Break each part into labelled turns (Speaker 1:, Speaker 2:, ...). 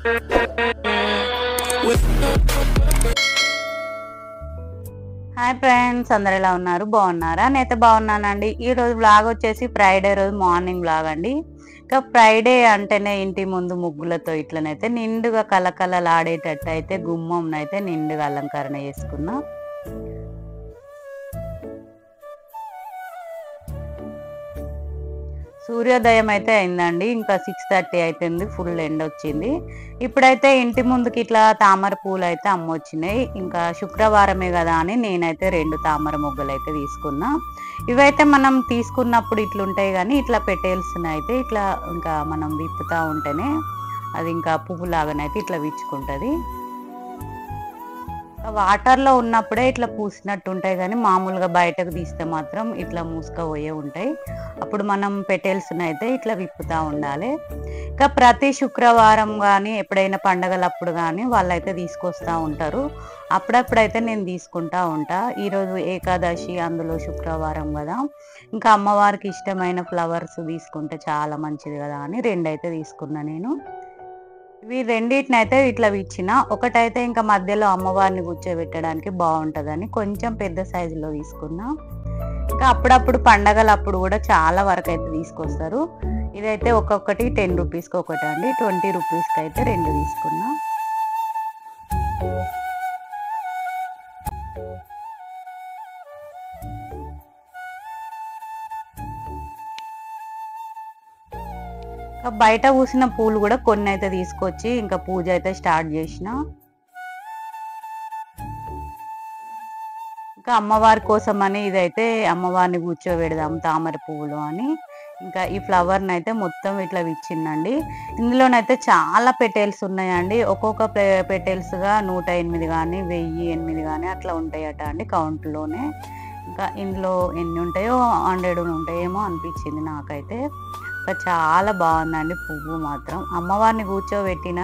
Speaker 1: Hi friends, అందరు ఎలా ఉన్నారు? బాగున్నారా? నేనైతే బాగున్నానండి. ఈ రోజు వ్లాగ్ వచ్చేసి ఫ్రైడే రోజు మార్నింగ్ వ్లాగ్ అండి. ఇంకా ఫ్రైడే అంటేనే ఇంటి ముందు ముగ్గులతో ఇట్లనైతే నిండుగా కలకలలాడేటట్టు అయితే గుమ్మంనైతే నిండుగా అలంకరణ చేసుకున్నా. సూర్యోదయం అయితే అయిందండి. ఇంకా 6:30 అవుతుంది. ఫుల్ ఎండ వచ్చింది. ఇప్పుడైతే ఇంటి ముందుకి ఇట్లా తామర పూలు అయితే అమ్మొచ్చినాయి. ఇంకా శుక్రవారమే కదా అని నేనైతే 2 తామర మొగ్గలు అయితే తీసుకున్నా. ఇవైతే మనం తీసుకున్నప్పుడు ఇట్లుంటాయి, కానీ ఇట్లా పెట్టేల్సిన అయితే ఇట్లా ఇంకా మనం విప్పుతా ఉంటేనే అది ఇంకా పువ్వు లాగానైతే ఇట్లా విచ్చుకుంటుంది. వాటర్లో ఉన్నప్పుడే ఇట్లా పూసినట్టు ఉంటాయి, కానీ మామూలుగా బయటకు తీస్తే మాత్రం ఇట్లా మూసుకపోయే ఉంటాయి. అప్పుడు మనం పెట్టేల్సిన అయితే ఇట్లా విప్పుతూ ఉండాలి. ఇంకా ప్రతి శుక్రవారం కానీ ఎప్పుడైనా పండగలప్పుడు కానీ వాళ్ళైతే తీసుకొస్తూ ఉంటారు. అప్పుడప్పుడైతే నేను తీసుకుంటా ఉంటా. ఈరోజు ఏకాదశి, అందులో శుక్రవారం కదా, ఇంకా అమ్మవారికి ఇష్టమైన ఫ్లవర్స్ తీసుకుంటే చాలా మంచిది కదా అని 2 అయితే తీసుకున్నా నేను. ఇవి రెండింటిని అయితే ఇట్లా విచ్చిన, ఒకటైతే ఇంకా మధ్యలో అమ్మవారిని కూర్చోబెట్టడానికి బాగుంటుందని కొంచెం పెద్ద సైజులో తీసుకున్నా. ఇంకా అప్పుడప్పుడు పండగలప్పుడు కూడా చాలా వరకు అయితే తీసుకొస్తారు. ఇదైతే ఒక్కొక్కటి 10 రూపీస్కి ఒకటి అండి, 20 రూపీస్కి అయితే 2 తీసుకున్నా. బయట పూసిన పూలు కూడా కొన్ని అయితే తీసుకొచ్చి ఇంకా పూజ అయితే స్టార్ట్ చేసిన. ఇంకా అమ్మవారి కోసం అని ఇదైతే అమ్మవారిని కూర్చోబెడదాం తామర పువ్వులు అని ఇంకా ఈ ఫ్లవర్ని అయితే మొత్తం ఇట్లా విచ్చిందండి. ఇందులోనైతే చాలా పెటల్స్ ఉన్నాయండి. ఒక్కొక్క పెటల్స్గా 108 కానీ 1008 కానీ అట్లా ఉంటాయట అండి కౌంట్లోనే. ఇంకా ఇందులో ఎన్ని ఉంటాయో 100 ఉంటాయేమో అనిపించింది నాకైతే. ఇంకా చాలా బాగుందండి పువ్వు మాత్రం. అమ్మవారిని కూర్చోబెట్టిన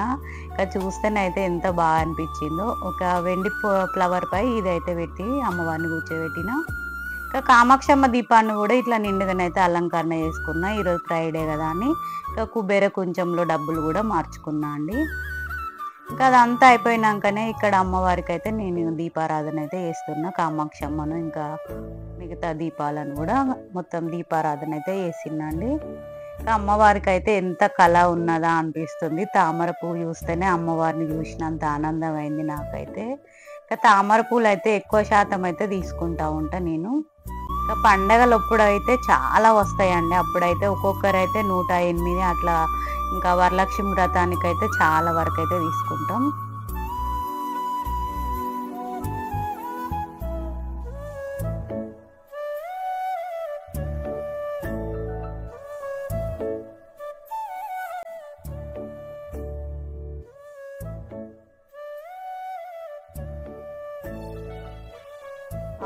Speaker 1: ఇంకా చూస్తేనైతే ఎంత బాగా అనిపించిందో. ఒక వెండి ఫ్లవర్ పై ఇదైతే పెట్టి అమ్మవారిని కూర్చోబెట్టిన. ఇంకా కామాక్షమ్మ దీపాన్ని కూడా ఇట్లా నిండుగానైతే అలంకరణ చేసుకున్నా. ఈరోజు ఫ్రైడే కదా అని ఇంకా కుబేర కొంచెంలో డబ్బులు కూడా మార్చుకున్నా అండి. ఇంకా అదంతా అయిపోయినాకనే ఇక్కడ అమ్మవారికి అయితే నేను దీపారాధన అయితే చేస్తున్నా. కామాక్షమ్మను ఇంకా మిగతా దీపాలను కూడా మొత్తం దీపారాధన అయితే చేసిందండి. అమ్మవారికి అయితే ఎంత కళ ఉన్నదా అనిపిస్తుంది. తామర పువ్వు చూస్తేనే అమ్మవారిని చూసినంత ఆనందం అయింది నాకైతే. ఇంకా తామర పూలు అయితే ఎక్కువ శాతం అయితే తీసుకుంటా ఉంటా నేను. ఇంకా పండగలు అప్పుడైతే చాలా వస్తాయండి. అప్పుడైతే ఒక్కొక్కరైతే 108 అట్లా. ఇంకా వరలక్ష్మి వ్రతానికి అయితే చాలా వరకు అయితే తీసుకుంటాం.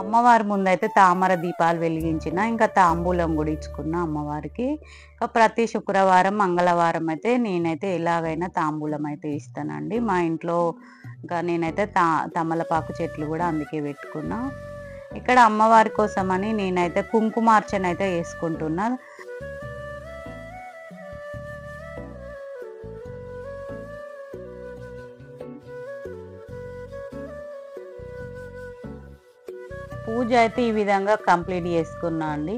Speaker 1: అమ్మవారి ముందైతే తామర దీపాలు వెలిగించిన. ఇంకా తాంబూలం కూడా ఇచ్చుకున్న అమ్మవారికి. ఇంకా ప్రతి శుక్రవారం, మంగళవారం అయితే నేనైతే ఎలాగైనా తాంబూలం అయితే ఇస్తానండి. మా ఇంట్లో ఇంకా నేనైతే తమలపాకు చెట్లు కూడా అందుకే పెట్టుకున్నా. ఇక్కడ అమ్మవారి కోసమని నేనైతే కుంకుమార్చన అయితే వేసుకుంటున్నా. పూజ అయితే ఈ విధంగా కంప్లీట్ చేసుకున్నా అండి.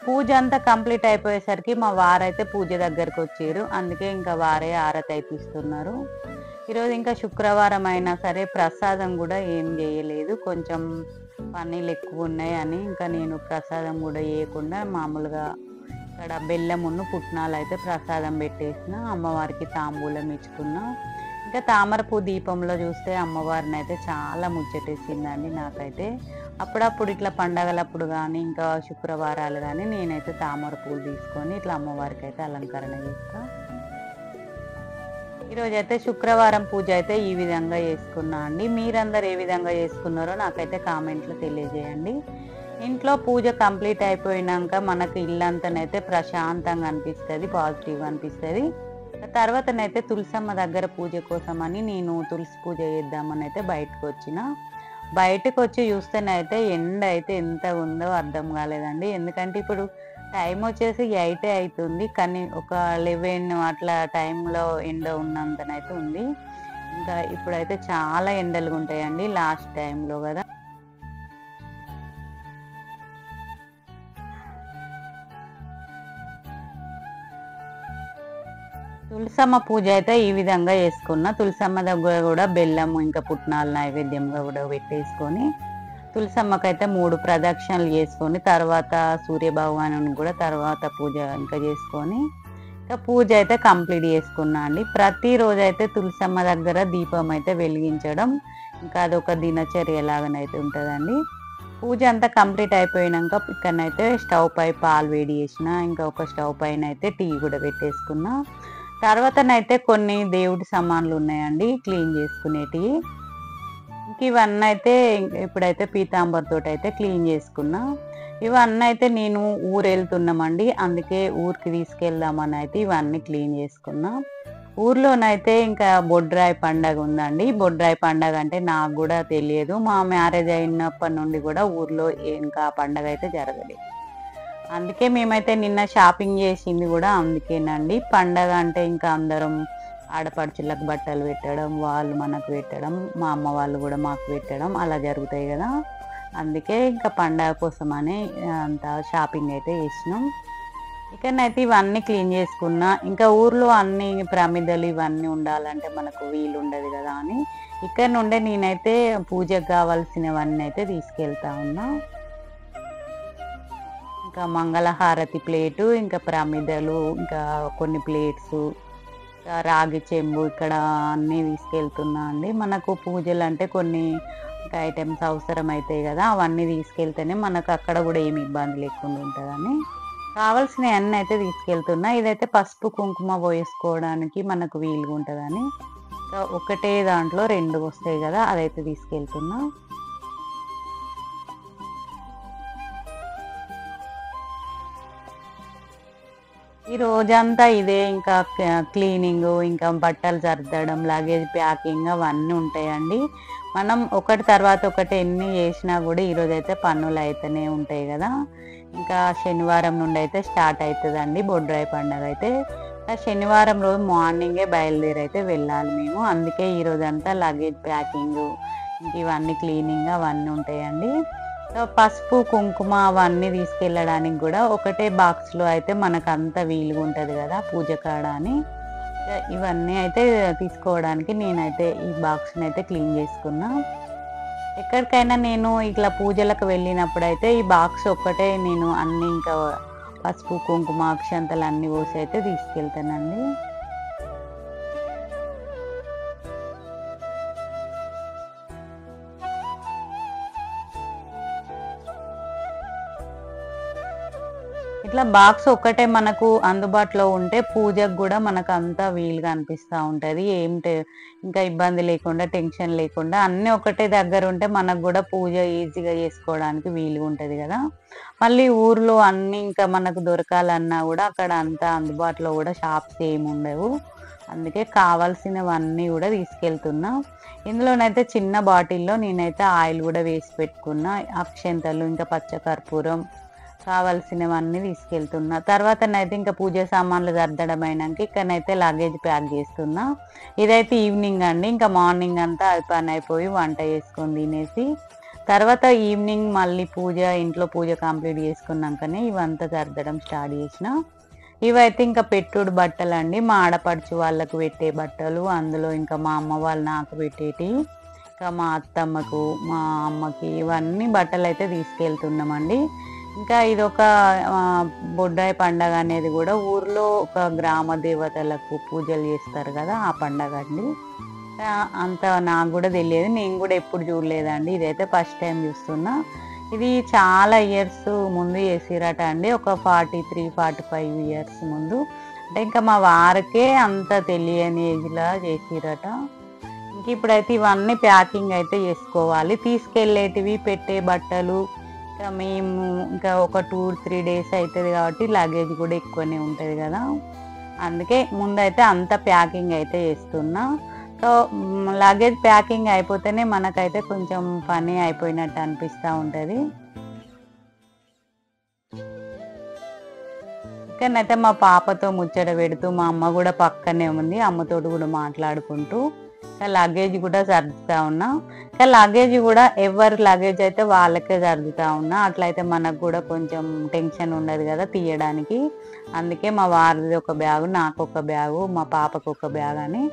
Speaker 1: పూజ అంతా కంప్లీట్ అయిపోయేసరికి మా వారైతే పూజ దగ్గరకు వచ్చారు. అందుకే ఇంకా వారే ఆరతి అయిపిస్తున్నారు. ఈరోజు ఇంకా శుక్రవారం అయినా సరే ప్రసాదం కూడా ఏం చేయలేదు. కొంచెం పన్నీళ్ళు ఎక్కువ ఉన్నాయి అని ఇంకా నేను ప్రసాదం కూడా చేయకుండా మామూలుగా ఇక్కడ బెల్లమును పుట్నాలు అయితే ప్రసాదం పెట్టేసిన. అమ్మవారికి తాంబూలం ఇచ్చుకున్నా. ఇంకా తామరపూ దీపంలో చూస్తే అమ్మవారిని అయితే చాలా ముచ్చటేసిందండి నాకైతే. అప్పుడప్పుడు ఇట్లా పండగలప్పుడు కానీ ఇంకా శుక్రవారాలు కానీ నేనైతే తామర పూలు తీసుకొని ఇట్లా అమ్మవారికి అయితే అలంకరణ చేస్తా. ఈరోజు అయితే శుక్రవారం పూజ అయితే ఈ విధంగా చేసుకున్నా అండి. మీరందరూ ఏ విధంగా చేసుకున్నారో నాకైతే కామెంట్లో తెలియజేయండి. ఇంట్లో పూజ కంప్లీట్ అయిపోయినాక మనకు ఇల్లంతానైతే ప్రశాంతంగా అనిపిస్తుంది, పాజిటివ్గా అనిపిస్తుంది. తర్వాతనైతే తులసమ్మ దగ్గర పూజ కోసమని నేను తులసి పూజ చేద్దామని అయితే బయటకు వచ్చిన. బయటకు వచ్చి చూస్తేనైతే ఎండ అయితే ఎంత ఉందో అర్థం కాలేదండి. ఎందుకంటే ఇప్పుడు టైం వచ్చేసి 8 అవుతుంది. కానీ ఒక 11 అట్లా టైంలో ఎండ ఉన్నంతనైతే ఉంది. ఇంకా ఇప్పుడైతే చాలా ఎండలుగా ఉంటాయండి లాస్ట్ టైంలో కదా. తులసమ్మ పూజ అయితే ఈ విధంగా చేసుకున్నా. తులసమ్మ దగ్గర కూడా బెల్లము ఇంకా పుట్నాలు నైవేద్యంగా కూడా పెట్టేసుకొని తులసమ్మకైతే 3 ప్రదక్షిణలు చేసుకొని తర్వాత సూర్య భగవాను కూడా తర్వాత పూజ ఇంకా చేసుకొని ఇంకా పూజ అయితే కంప్లీట్ చేసుకున్నా అండి. ప్రతిరోజు అయితే తులసమ్మ దగ్గర దీపం అయితే వెలిగించడం ఇంకా అదొక దినచర్య లాగానైతే ఉంటుందండి. పూజ అంతా కంప్లీట్ అయిపోయినాక ఇక్కడనైతే స్టవ్ పై పాలు వేడి చేసిన, ఇంకా ఒక స్టవ్ పైన అయితే టీ కూడా పెట్టేసుకున్నా. తర్వాతనైతే కొన్ని దేవుడి సామాన్లు ఉన్నాయండి క్లీన్ చేసుకునేటివి. ఇంక ఇవన్నీ అయితే ఇప్పుడైతే పీతాంబర్తోటి అయితే క్లీన్ చేసుకున్నా. ఇవన్నీ అయితే నేను ఊరు వెళ్తున్నామండి, అందుకే ఊరికి తీసుకెళ్దామని అయితే ఇవన్నీ క్లీన్ చేసుకున్నా. ఊర్లోనైతే ఇంకా బొడ్రాయి పండగ ఉందండి. బొడ్రాయి పండగ అంటే నాకు కూడా తెలియదు. మా మ్యారేజ్ అయినప్పటి నుండి కూడా ఊర్లో ఇంకా పండగ అయితే జరగలేదు. అందుకే మేమైతే నిన్న షాపింగ్ చేసింది కూడా అందుకేనండి. పండగ అంటే ఇంకా అందరం ఆడపడుచులకు బట్టలు పెట్టడం, వాళ్ళు మనకు పెట్టడం, మా అమ్మ వాళ్ళు కూడా మాకు పెట్టడం అలా జరుగుతాయి కదా. అందుకే ఇంకా పండగ కోసమని అంత షాపింగ్ అయితే చేసినాం. ఇక్కడనైతే ఇవన్నీ క్లీన్ చేసుకున్నా. ఇంకా ఊర్లో అన్ని ప్రమిదలు ఇవన్నీ ఉండాలంటే మనకు వీలు ఉండదు కదా అని ఇక్కడ నుండే నేనైతే పూజకు కావాల్సినవన్నీ అయితే తీసుకెళ్తా ఉన్నా. ఇంకా మంగళహారతి ప్లేటు, ఇంకా ప్రమిదలు, ఇంకా కొన్ని ప్లేట్స్, రాగి చెంబు ఇక్కడ అన్నీ తీసుకెళ్తున్నా అండి. మనకు పూజలు అంటే కొన్ని ఐటమ్స్ అవసరం అవుతాయి కదా, అవన్నీ తీసుకెళ్తేనే మనకు అక్కడ కూడా ఏమి ఇబ్బంది లేకుండా ఉంటుందని కావాల్సినవి అన్నీ అయితే తీసుకెళ్తున్నా. ఇదైతే పసుపు కుంకుమ వేసుకోవడానికి మనకు వీలుగా ఉంటుందని ఒకటే దాంట్లో 2 వస్తాయి కదా, అదైతే తీసుకెళ్తున్నా. ఈ రోజంతా ఇదే ఇంకా క్లీనింగ్, ఇంకా బట్టలు సర్దడం, లగేజ్ ప్యాకింగ్ అవన్నీ ఉంటాయండి. మనం ఒకటి తర్వాత ఒకటి ఎన్ని చేసినా కూడా ఈరోజు అయితే పనులు అయితేనే ఉంటాయి కదా. ఇంకా శనివారం నుండి అయితే స్టార్ట్ అవుతుందండి బొడ్రాయి పండుగ అయితే. శనివారం రోజు మార్నింగే బయలుదేరి అయితే వెళ్ళాలి మేము. అందుకే ఈరోజు అంతా లగేజ్ ప్యాకింగ్, ఇంక ఇవన్నీ క్లీనింగ్ అవన్నీ ఉంటాయండి. పసుపు కుంకుమ అవన్నీ తీసుకెళ్ళడానికి కూడా ఒకటే బాక్స్లో అయితే మనకు అంత వీలుగా ఉంటుంది కదా పూజ కాడ అని ఇవన్నీ అయితే తీసుకోవడానికి నేనైతే ఈ బాక్స్ని అయితే క్లీన్ చేసుకున్నా. ఎక్కడికైనా నేను ఇట్లా పూజలకు వెళ్ళినప్పుడు అయితే ఈ బాక్స్ ఒక్కటే నేను అన్ని ఇంకా పసుపు కుంకుమ అక్షంతలు అన్నీ పోసి అయితే తీసుకెళ్తానండి. ఇట్లా బాక్స్ ఒక్కటే మనకు అందుబాటులో ఉంటే పూజకు కూడా మనకు అంతా వీలుగా అనిపిస్తూ ఉంటుంది. ఇంకా ఇబ్బంది లేకుండా, టెన్షన్ లేకుండా అన్నీ ఒకటే దగ్గర ఉంటే మనకు కూడా పూజ ఈజీగా చేసుకోవడానికి వీలుగా ఉంటుంది కదా. మళ్ళీ ఊర్లో అన్నీ ఇంకా మనకు దొరకాలన్నా కూడా అక్కడ అంతా అందుబాటులో కూడా షాప్స్ ఏమి ఉండవు. అందుకే కావాల్సినవన్నీ కూడా తీసుకెళ్తున్నా. ఇందులోనైతే చిన్న బాటిల్లో నేనైతే ఆయిల్ కూడా వేసి పెట్టుకున్నా. అక్షంతలు, ఇంకా పచ్చకర్పూరం కావాల్సినవన్నీ తీసుకెళ్తున్నా. తర్వాతనైతే ఇంకా పూజ సామాన్లు సర్దడం అయినాక ఇక్కడనైతే లగేజ్ ప్యాక్ చేస్తున్నా. ఇదైతే ఈవినింగ్ అండి. ఇంకా మార్నింగ్ అంతా పని అయిపోయి వంట చేసుకొని తినేసి తర్వాత ఈవినింగ్ మళ్ళీ ఇంట్లో పూజ కంప్లీట్ చేసుకున్నాకనే ఇవంతా సర్దడం స్టార్ట్ చేసిన. ఇవైతే ఇంకా పెట్టుడు బట్టలు అండి, మా ఆడపడుచు వాళ్ళకు పెట్టే బట్టలు. అందులో ఇంకా మా అమ్మ వాళ్ళు నాకు పెట్టేటి, ఇంకా మా అత్తమ్మకు, మా అమ్మకి ఇవన్నీ బట్టలు అయితే తీసుకెళ్తున్నామండి. ఇంకా ఇదొక బొడ్రాయి పండగ అనేది కూడా ఊర్లో ఒక గ్రామ దేవతలకు పూజలు చేస్తారు కదా, ఆ పండగ అండి. అంత నాకు కూడా తెలియదు, నేను కూడా ఎప్పుడు చూడలేదండి. ఇదైతే ఫస్ట్ టైం చూస్తున్నా. ఇది చాలా ఇయర్స్ ముందు చేసిరట అండి, ఒక 43-45 ఇయర్స్ ముందు. అంటే ఇంకా మా వారికే అంత తెలియని ఏజ్లా చేసిరట. ఇంక ఇప్పుడైతే ఇవన్నీ ప్యాకింగ్ అయితే చేసుకోవాలి. తీసుకెళ్ళేటివి పెట్టే బట్టలు మేము ఇంకా ఒక 2-3 డేస్ అవుతుంది కాబట్టి లగేజ్ కూడా ఎక్కువనే ఉంటుంది కదా. అందుకే ముందైతే అంత ప్యాకింగ్ అయితే చేస్తున్నా. సో లగేజ్ ప్యాకింగ్ అయిపోతేనే మనకైతే కొంచెం పని అయిపోయినట్టు అనిపిస్తూ ఉంటుంది. ఇక్కడనైతే మా పాపతో ముచ్చట పెడుతూ మా అమ్మ కూడా పక్కనే ఉంది, అమ్మతోటి కూడా మాట్లాడుకుంటూ లగేజ్ కూడా సర్దుతా ఉన్నా. లగేజ్ కూడా ఎవరి లగేజ్ అయితే వాళ్ళకే సర్దుతా ఉన్నా, అట్లయితే మనకు కూడా కొంచెం టెన్షన్ ఉండదు కదా తీయడానికి. అందుకే మా వారిది ఒక బ్యాగు, నాకు ఒక బ్యాగు, మా పాపకు ఒక బ్యాగ్ అని,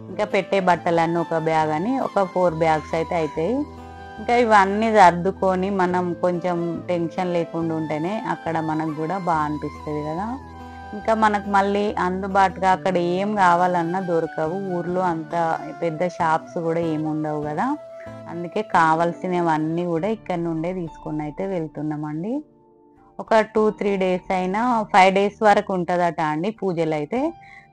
Speaker 1: ఇంకా పెట్టే బట్టలన్నీ ఒక బ్యాగ్ అని ఒక 4 బ్యాగ్స్ అయితే అవుతాయి. ఇంకా ఇవన్నీ సర్దుకొని మనం కొంచెం టెన్షన్ లేకుండా ఉంటేనే అక్కడ మనకు కూడా బాగా అనిపిస్తుంది కదా. ఇంకా మనకు మళ్ళీ అందుబాటుగా అక్కడ ఏం కావాలన్నా దొరకవు, ఊర్లో అంత పెద్ద షాప్స్ కూడా ఏమి ఉండవు కదా. అందుకే కావాల్సినవన్నీ కూడా ఇక్కడ నుండే తీసుకొని అయితే వెళ్తున్నామండి. ఒక 2-3 డేస్ అయినా 5 డేస్ వరకు ఉంటుందట అండి పూజలు అయితే.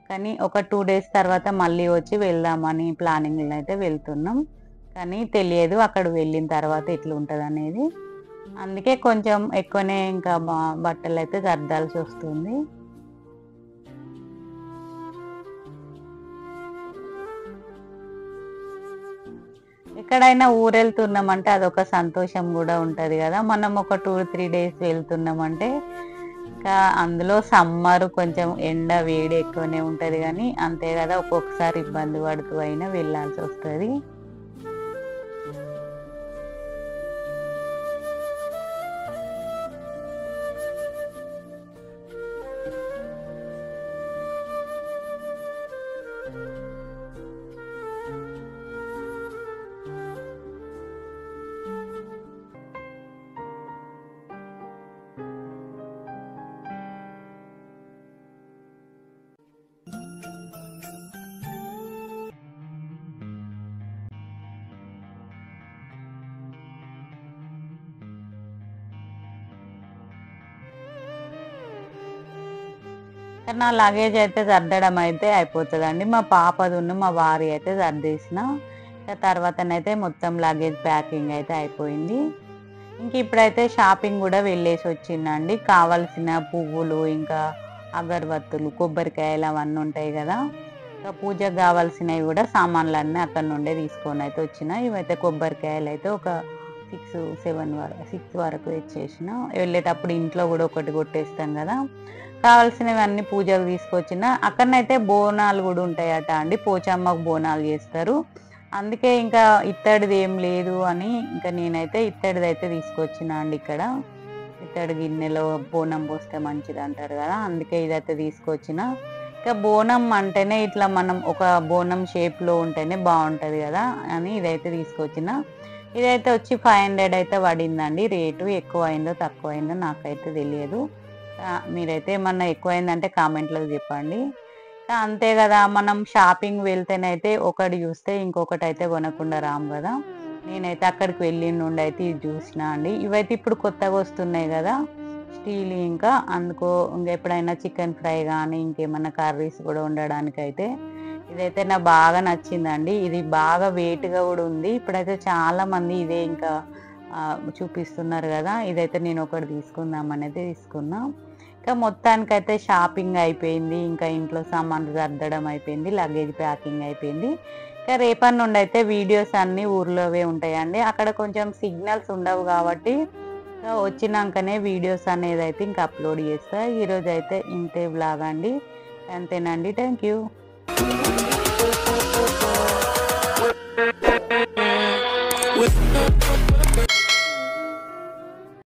Speaker 1: కానీ ఒక 2 డేస్ తర్వాత మళ్ళీ వచ్చి వెళ్దామని ప్లానింగ్లో అయితే వెళ్తున్నాం. కానీ తెలియదు అక్కడ వెళ్ళిన తర్వాత ఎట్లా ఉంటుంది అనేది. అందుకే కొంచెం ఎక్కువనే ఇంకా బట్టలు అయితే సర్దాల్సి వస్తుంది. ఎక్కడైనా ఊరెళ్తున్నామంటే అదొక సంతోషం కూడా ఉంటుంది కదా. మనం ఒక 2-3 డేస్ వెళ్తున్నామంటే ఇంకా అందులో సమ్మర్ కొంచెం ఎండ వేడి ఎక్కువనే ఉంటుంది, కానీ అంతే కదా ఒక్కొక్కసారి ఇబ్బంది పడుతూ అయినా వెళ్ళాల్సి వస్తుంది. నా లగేజ్ అయితే సర్దడం అయితే అయిపోతుందండి. మా పాపది మా వారి అయితే సర్దేసిన తర్వాతనైతే మొత్తం లగేజ్ ప్యాకింగ్ అయితే అయిపోయింది. ఇంక ఇప్పుడైతే షాపింగ్ కూడా వెళ్ళేసి వచ్చిందండి. కావలసిన పువ్వులు, ఇంకా అగరబత్తులు, కొబ్బరికాయలు అవన్నీ ఉంటాయి కదా. ఇంకా పూజకు కావాల్సినవి కూడా సామాన్లన్నీ అక్కడ నుండే తీసుకొని అయితే వచ్చిన. ఇవైతే కొబ్బరికాయలు అయితే ఒక 6 వరకు తెచ్చేసిన. వెళ్ళేటప్పుడు ఇంట్లో కూడా ఒకటి కొట్టేస్తాం కదా. కావాల్సినవన్నీ పూజకు తీసుకొచ్చిన. అక్కడనైతే బోనాలు కూడా ఉంటాయట అండి, పోచమ్మకు బోనాలు చేస్తారు. అందుకే ఇంకా ఇత్తడిది ఏం లేదు అని ఇంకా నేనైతే ఇత్తడిది అయితే తీసుకొచ్చిన అండి. ఇక్కడ ఇత్తడి గిన్నెలో బోనం పోస్తే మంచిది అంటారు కదా, అందుకే ఇదైతే తీసుకొచ్చిన. ఇంకా బోనం అంటేనే ఇట్లా మనం ఒక బోనం షేప్లో ఉంటేనే బాగుంటుంది కదా అని ఇదైతే తీసుకొచ్చిన. ఇదైతే వచ్చి 500 అయితే పడిందండి. రేటు ఎక్కువ అయిందో తక్కువ అయిందో నాకైతే తెలియదు. మీరైతే ఏమన్నా ఎక్కువైందంటే కామెంట్లో చెప్పండి. అంతే కదా, మనం షాపింగ్ వెళ్తేనైతే ఒకటి చూస్తే ఇంకొకటి అయితే కొనకుండా రాము కదా. నేనైతే అక్కడికి వెళ్ళి నుండి అయితే ఇది చూసిన అండి. ఇవైతే ఇప్పుడు కొత్తగా వస్తున్నాయి కదా స్టీల్, ఇంకా అందుకో ఇంకా ఎప్పుడైనా చికెన్ ఫ్రై కానీ ఇంకేమన్నా కర్రీస్ కూడా ఉండడానికి అయితే ఇదైతే నాకు బాగా నచ్చిందండి. ఇది బాగా వెయిట్గా కూడా ఉంది. ఇప్పుడైతే చాలా మంది ఇదే ఇంకా చూపిస్తున్నారు కదా. ఇదైతే నేను ఒకటి తీసుకుందామని అయితే తీసుకున్నా. ఇంకా మొత్తానికైతే షాపింగ్ అయిపోయింది, ఇంకా ఇంట్లో సామాన్లు సర్దడం అయిపోయింది, లగేజ్ ప్యాకింగ్ అయిపోయింది. ఇంకా రేపటి నుండి అయితే వీడియోస్ అన్నీ ఊర్లోవే ఉంటాయండి. అక్కడ కొంచెం సిగ్నల్స్ ఉండవు కాబట్టి వచ్చినాకనే వీడియోస్ అనేది అయితే ఇంకా అప్లోడ్ చేస్తా. ఈరోజు అయితే ఇంతే వ్లాగ్ అండి. అంతేనండి. Thank you.